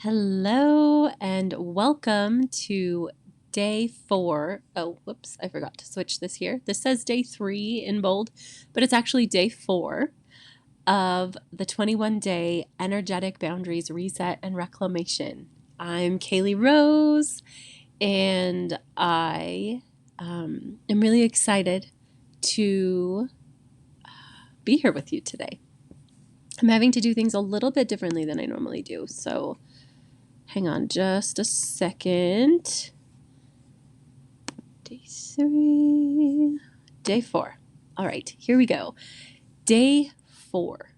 Hello and welcome to day 4. Oh, whoops, I forgot to switch this here. This says day 3 in bold, but it's actually day 4 of the 21-day Energetic Boundaries Reset and Reclamation. I'm Kaylee Rose, and I am really excited to be here with you today. I'm having to do things a little bit differently than I normally do, so hang on just a second. Day 3, day 4. All right, here we go. Day 4.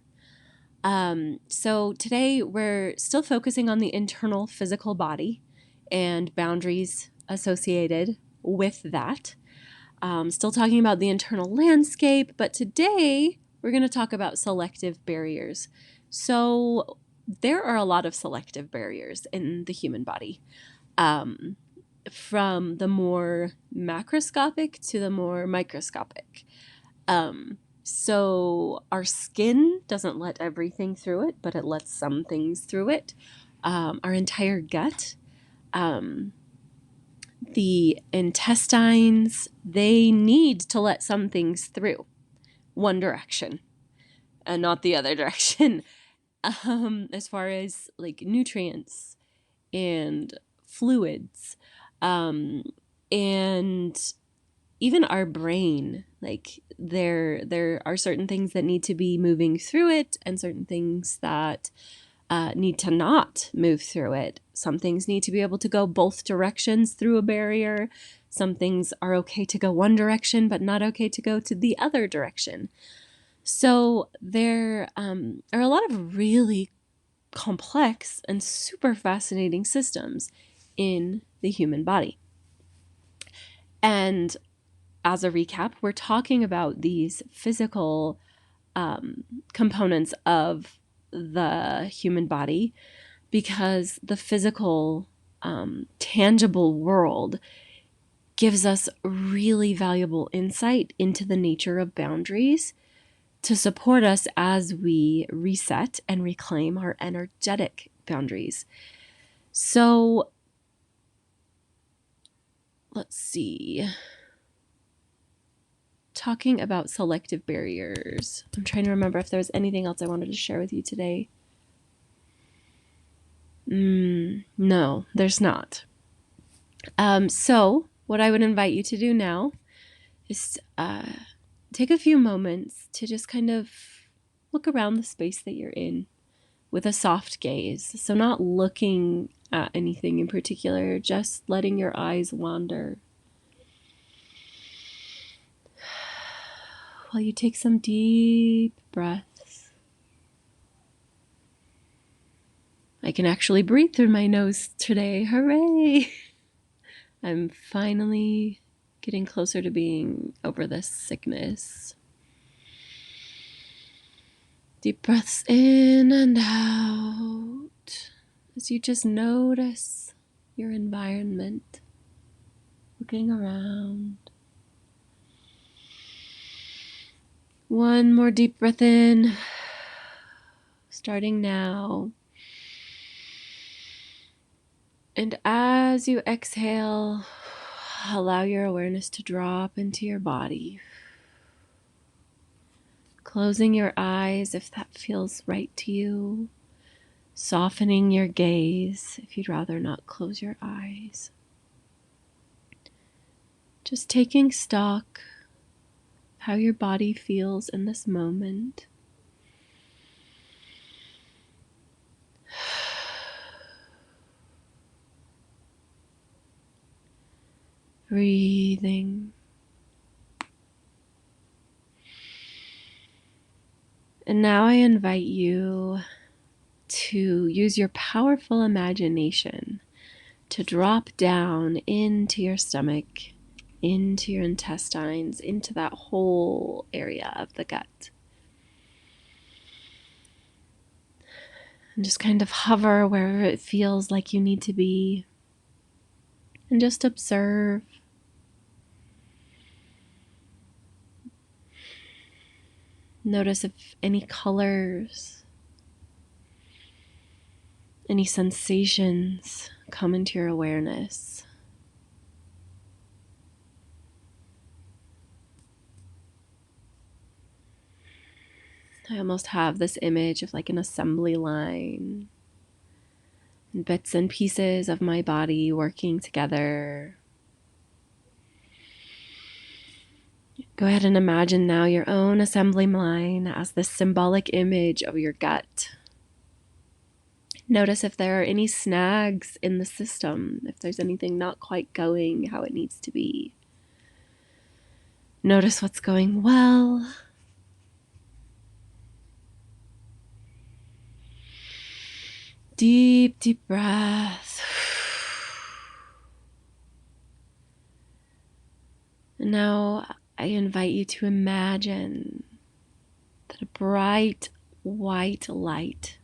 So today we're still focusing on the internal physical body and boundaries associated with that. Still talking about the internal landscape, but today we're going to talk about selective barriers. So there are a lot of selective barriers in the human body, from the more macroscopic to the more microscopic. So our skin doesn't let everything through it, but it lets some things through it. Our entire gut, the intestines, they need to let some things through one direction and not the other direction. As far as like nutrients and fluids, and even our brain, like there are certain things that need to be moving through it and certain things that need to not move through it. Some things need to be able to go both directions through a barrier. Some things are okay to go one direction, but not okay to go to the other direction. So there are a lot of really complex and super fascinating systems in the human body. And as a recap, we're talking about these physical components of the human body because the physical, tangible world gives us really valuable insight into the nature of boundaries to support us as we reset and reclaim our energetic boundaries. So let's see. Talking about selective barriers. I'm trying to remember if there was anything else I wanted to share with you today. No, there's not. So what I would invite you to do now is take a few moments to just kind of look around the space that you're in with a soft gaze. So not looking at anything in particular, just letting your eyes wander. While you take some deep breaths. I can actually breathe through my nose today. Hooray! I'm finally getting closer to being over this sickness. Deep breaths in and out as you just notice your environment, looking around. One more deep breath in, starting now. And as you exhale, allow your awareness to drop into your body. Closing your eyes if that feels right to you. Softening your gaze if you'd rather not close your eyes. Just taking stock of how your body feels in this moment. Breathing. And now I invite you to use your powerful imagination to drop down into your stomach, into your intestines, into that whole area of the gut. And just kind of hover wherever it feels like you need to be. And just observe. Notice if any colors, any sensations come into your awareness. I almost have this image of like an assembly line, and bits and pieces of my body working together. Go ahead and imagine now your own assembly line as this symbolic image of your gut. Notice if there are any snags in the system, if there's anything not quite going how it needs to be. Notice what's going well. Deep, deep breath. And now I invite you to imagine that a bright white light,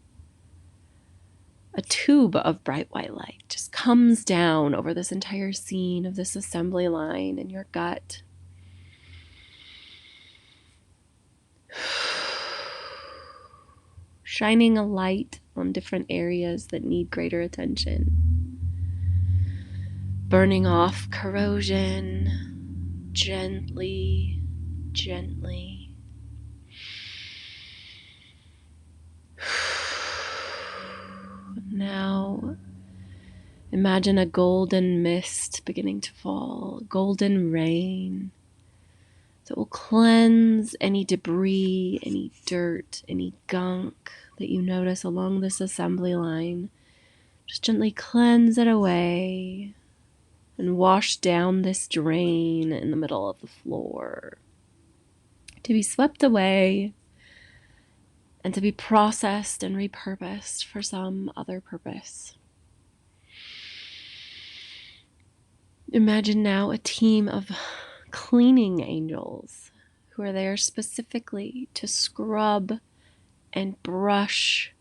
a tube of bright white light, just comes down over this entire scene of this assembly line in your gut. Shining a light on different areas that need greater attention. Burning off corrosion gently, gently. Now, imagine a golden mist beginning to fall, golden rain that will cleanse any debris, any dirt, any gunk that you notice along this assembly line. Just gently cleanse it away and wash down this drain in the middle of the floor, to be swept away and to be processed and repurposed for some other purpose. Imagine now a team of cleaning angels who are there specifically to scrub and brush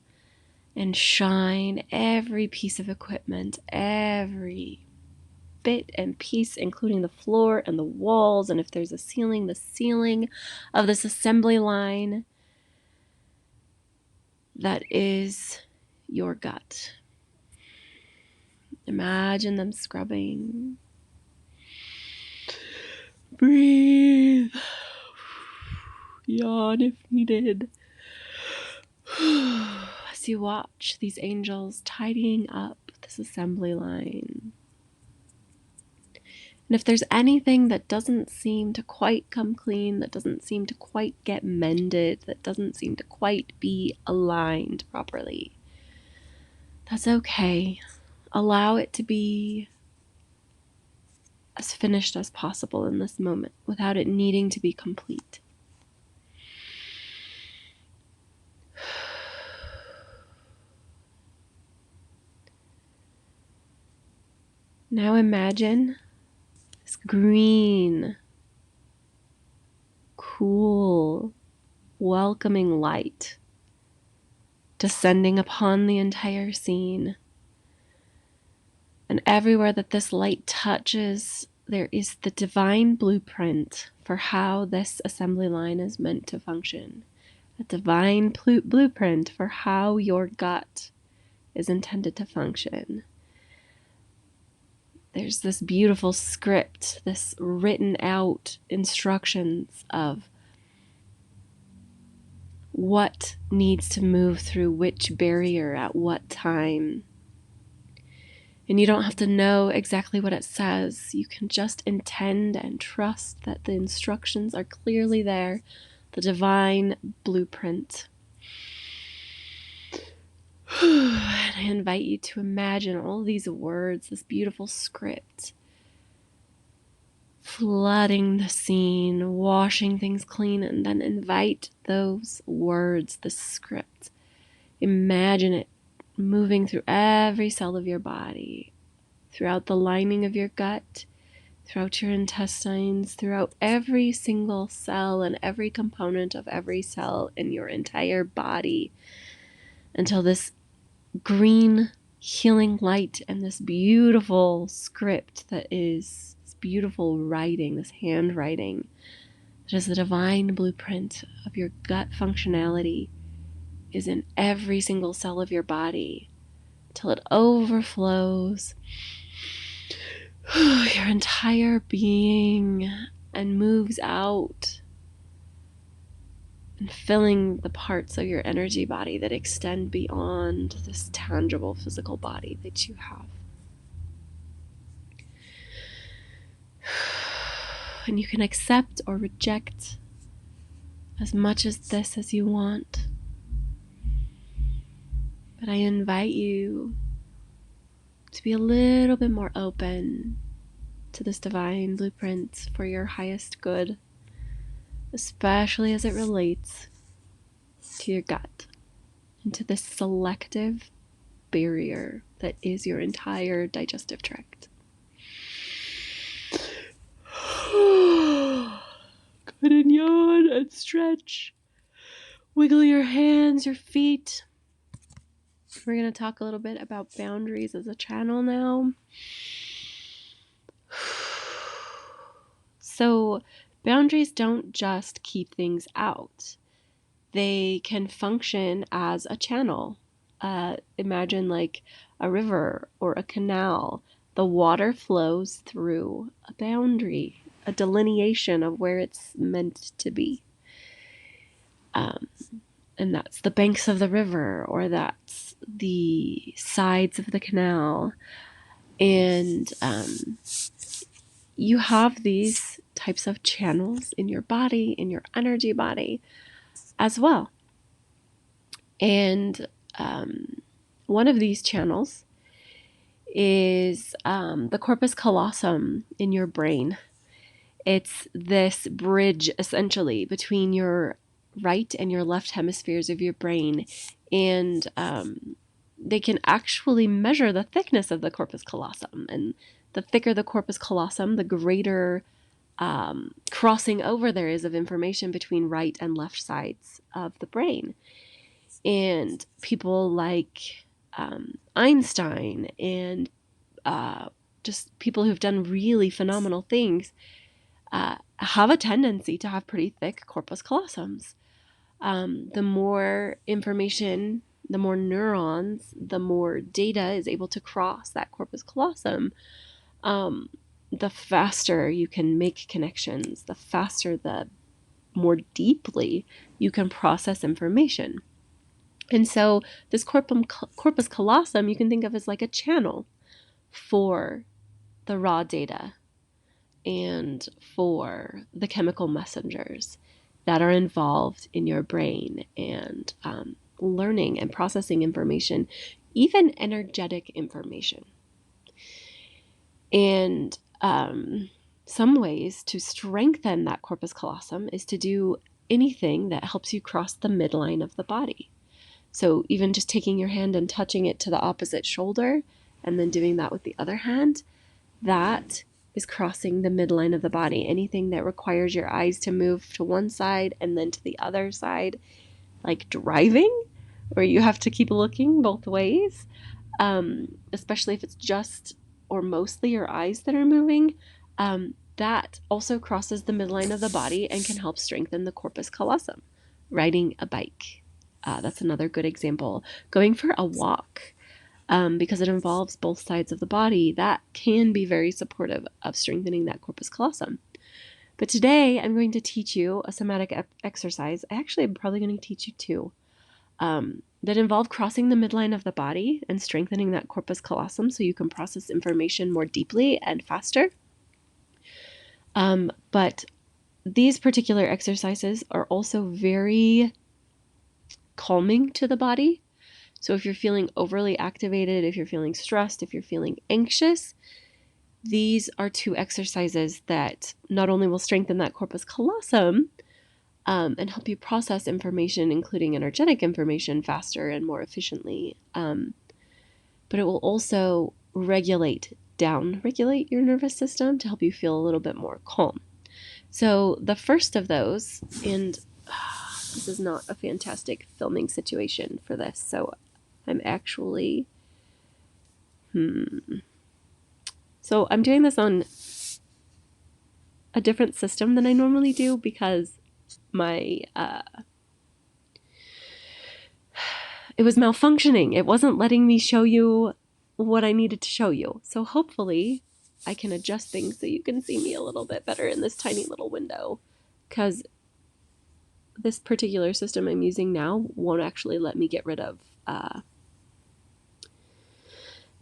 and shine every piece of equipment, every bit and piece, including the floor and the walls, and if there's a ceiling, the ceiling of this assembly line that is your gut. Imagine them scrubbing. Breathe. Yawn if needed. As you watch these angels tidying up this assembly line. And if there's anything that doesn't seem to quite come clean, that doesn't seem to quite get mended, that doesn't seem to quite be aligned properly, that's okay. Allow it to be as finished as possible in this moment without it needing to be complete. Now imagine this green, cool, welcoming light descending upon the entire scene. And everywhere that this light touches, there is the divine blueprint for how this assembly line is meant to function. A divine blueprint for how your gut is intended to function. There's this beautiful script, this written out instructions of what needs to move through which barrier at what time. And you don't have to know exactly what it says. You can just intend and trust that the instructions are clearly there, the divine blueprint. And I invite you to imagine all these words, this beautiful script, flooding the scene, washing things clean, and then invite those words, the script. Imagine it moving through every cell of your body, throughout the lining of your gut, throughout your intestines, throughout every single cell and every component of every cell in your entire body, until this green healing light and this beautiful script that is this beautiful writing, this handwriting, that is the divine blueprint of your gut functionality, is in every single cell of your body, till it overflows your entire being and moves out and filling the parts of your energy body that extend beyond this tangible physical body that you have. And you can accept or reject as much as this as you want. But I invite you to be a little bit more open to this divine blueprint for your highest good, especially as it relates to your gut and to this selective barrier that is your entire digestive tract. Go ahead and yawn and stretch. Wiggle your hands, your feet. We're going to talk a little bit about boundaries as a channel now. So, boundaries don't just keep things out. They can function as a channel. Imagine like a river or a canal. The water flows through a boundary, a delineation of where it's meant to be. And that's the banks of the river, or that's the sides of the canal. And you have these types of channels in your body, in your energy body as well. And one of these channels is the corpus callosum in your brain. It's this bridge, essentially, between your right and your left hemispheres of your brain. And they can actually measure the thickness of the corpus callosum. And the thicker the corpus callosum, the greater crossing over there is of information between right and left sides of the brain. And people like Einstein and just people who've done really phenomenal things have a tendency to have pretty thick corpus callosums. The more information, the more neurons, the more data is able to cross that corpus callosum, the faster you can make connections, the faster, the more deeply you can process information. And so this corpus callosum you can think of as like a channel for the raw data and for the chemical messengers that are involved in your brain and learning and processing information, even energetic information. And some ways to strengthen that corpus callosum is to do anything that helps you cross the midline of the body. So even just taking your hand and touching it to the opposite shoulder and then doing that with the other hand, that is crossing the midline of the body. Anything that requires your eyes to move to one side and then to the other side, like driving, where you have to keep looking both ways, especially if it's just or mostly your eyes that are moving, that also crosses the midline of the body and can help strengthen the corpus callosum. Riding a bike. That's another good example. Going for a walk, because it involves both sides of the body, that can be very supportive of strengthening that corpus callosum. But today I'm going to teach you a somatic exercise. Actually, I'm probably going to teach you two that involve crossing the midline of the body and strengthening that corpus callosum so you can process information more deeply and faster. But these particular exercises are also very calming to the body. So if you're feeling overly activated, if you're feeling stressed, if you're feeling anxious, these are two exercises that not only will strengthen that corpus callosum and help you process information, including energetic information, faster and more efficiently, but it will also down-regulate your nervous system to help you feel a little bit more calm. So the first of those, and this is not a fantastic filming situation for this, so I'm actually, So I'm doing this on a different system than I normally do because my it was malfunctioning. It wasn't letting me show you what I needed to show you. So hopefully I can adjust things so you can see me a little bit better in this tiny little window, because this particular system I'm using now won't actually let me get rid of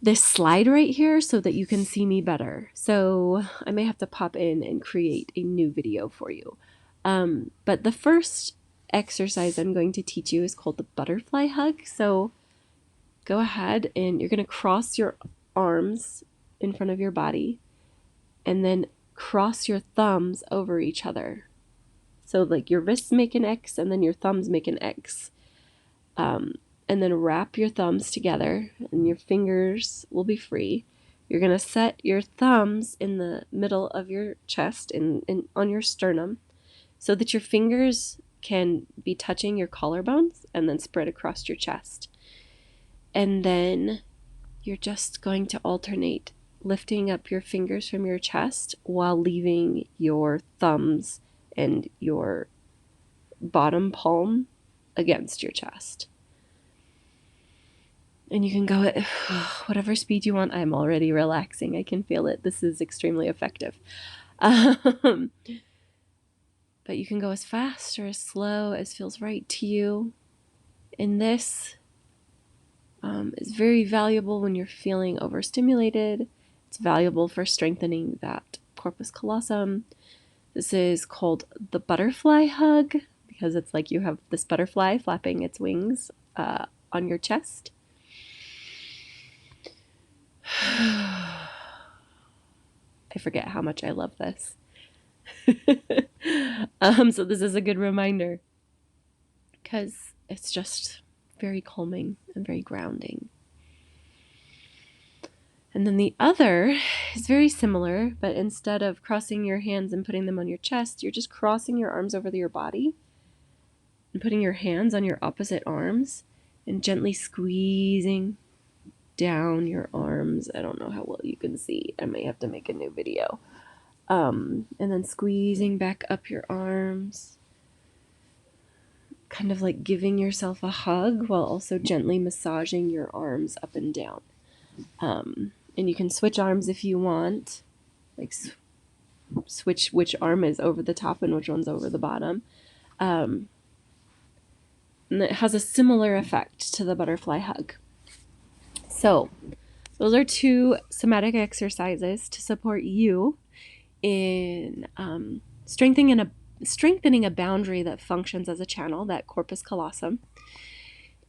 this slide right here so that you can see me better. So I may have to pop in and create a new video for you. But the first exercise I'm going to teach you is called the butterfly hug. So go ahead and you're going to cross your arms in front of your body and then cross your thumbs over each other. So like your wrists make an X and then your thumbs make an X. And then wrap your thumbs together and your fingers will be free. You're going to set your thumbs in the middle of your chest and on your sternum so that your fingers can be touching your collarbones and then spread across your chest. And then you're just going to alternate lifting up your fingers from your chest while leaving your thumbs and your bottom palm against your chest. And you can go at whatever speed you want. I'm already relaxing. I can feel it. This is extremely effective. But you can go as fast or as slow as feels right to you. And this is very valuable when you're feeling overstimulated. It's valuable for strengthening that corpus callosum. This is called the butterfly hug because it's like you have this butterfly flapping its wings on your chest. I forget how much I love this. So this is a good reminder because it's just very calming and very grounding. And then the other is very similar, but instead of crossing your hands and putting them on your chest, you're just crossing your arms over your body and putting your hands on your opposite arms and gently squeezing down your arms. I don't know how well you can see. I may have to make a new video. And then squeezing back up your arms, kind of like giving yourself a hug while also gently massaging your arms up and down. And you can switch arms if you want, like switch which arm is over the top and which one's over the bottom. And it has a similar effect to the butterfly hug. So those are two somatic exercises to support you in strengthening a boundary that functions as a channel, that corpus callosum.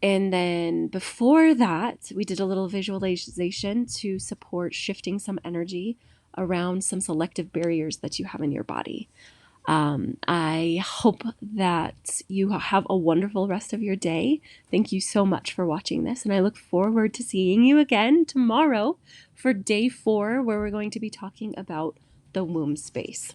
And then before that, we did a little visualization to support shifting some energy around some selective barriers that you have in your body. I hope that you have a wonderful rest of your day. Thank you so much for watching this, and I look forward to seeing you again tomorrow for day 4, where we're going to be talking about the womb space.